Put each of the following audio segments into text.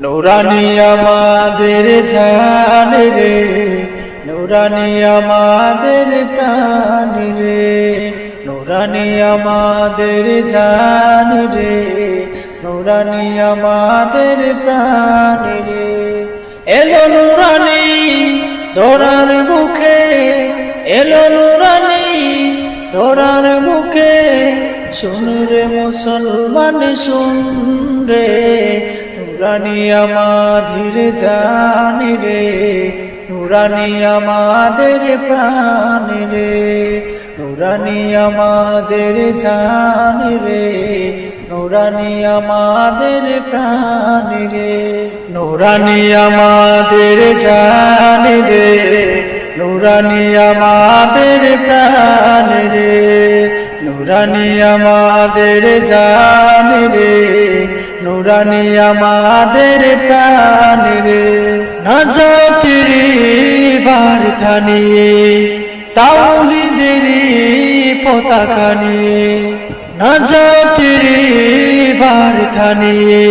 নুরানি আমাদের জান রে, নুরানি আমাদের প্রাণ রে, নুরানি আমাদের জান রে, নুরানি আমাদের প্রাণ রে। এলো নুরানি ধরার মুখে, এলো নুরানি ধরার মুখে, শুন রে মুসলমান শুন রে, নুরানি আমাদের জান রে, নুরানি আমাদের প্রাণ রে, নুরানি আমাদের জান রে, নুরানি আমাদের প্রাণ রে, নুরানি আমাদের জান রে, নুরানি আমাদের প্রাণ রে, নুরানি আমাদের জান রে, নুরানি আমাদের প্রাণ রে। নাজাতের বার্তা নিয়ে, তাওহীদের পতাকা নিয়ে, নাজাতের বার্তা নিয়ে,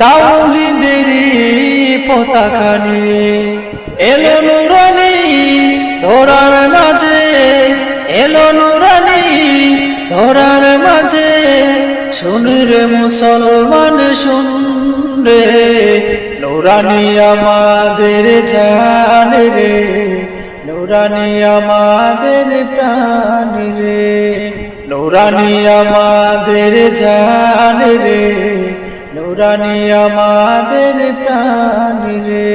তাওহীদের পতাকা নিয়ে, এলো নুরানি ধরার মাঝে, এলো নুরানি ধরার মাঝে, শুন রে মুসলমান শুন রে, নুরানি আমাদের জান রে, নুরানি আমাদের প্রাণ রে, নুরানি আমাদের জান রে, নুরানি আমাদের প্রাণ রে।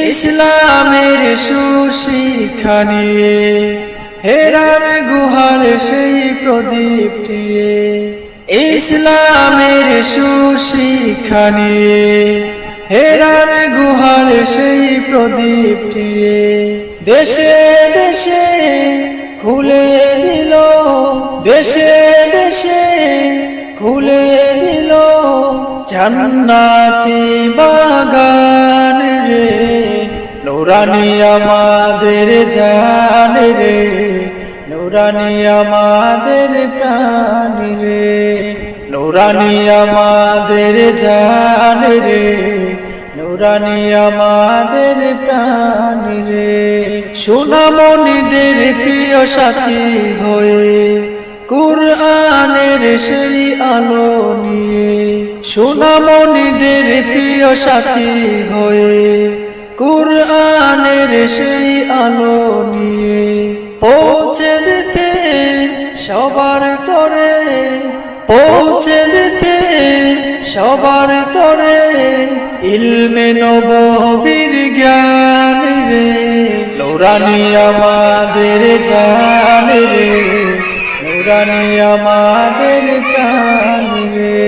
ইসলামের সুশিক্ষা নিয়ে, হেরার গুহার সেই প্রদীপ নিয়ে, ইসলামের সুশিক্ষা নিয়ে, হেরার গুহার সেই প্রদীপ নিয়ে, দেশে দেশে খুলে দিল, দেশে দেশে খুলে দিল জান্নাতি বাগান রে, নুরানি আমাদের জান রে, নুরানি আমাদের প্রাণ রে, নুরানি আমাদের জান রে, নুরানি আমাদের প্রাণ রে। সোনামণিদের প্রিয় সাথী হয়ে, কুরআনের সেই আলো নিয়ে, সোনামণিদের প্রিয় সাথী হয়ে, কুরআনের সেই আলো নিয়ে, পৌঁছে দিতে সবার তরে, পৌঁছে দিতে সবার তরে, ইলমে নববীর জ্ঞান রে, নুরানি আমাদের জান রে, নুরানি আমাদের প্রাণ রে,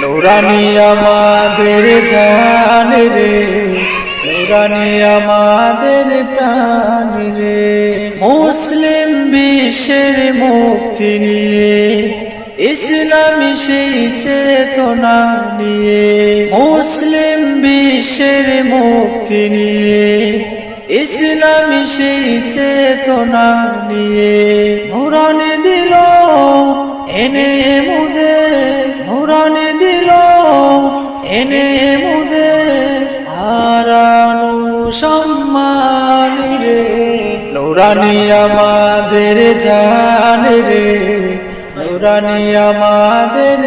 নুরানি আমাদের জান রে, নুরানি আমাদের প্রাণ রে। মুসলিম বিশ্বের মুক্তি নিয়ে, ইসলামী সেই চেতনা নিয়ে, মুসলিম বিশ্বের মুক্তি নিয়ে, ইসলামী সেই চেতনা নিয়ে, নুরানি দিল এনে মুদে, নুরানি দিল এনে মুদে, হারানো সম্মান রে, নুরানি আমাদের জান রে, নুরানি আমাদের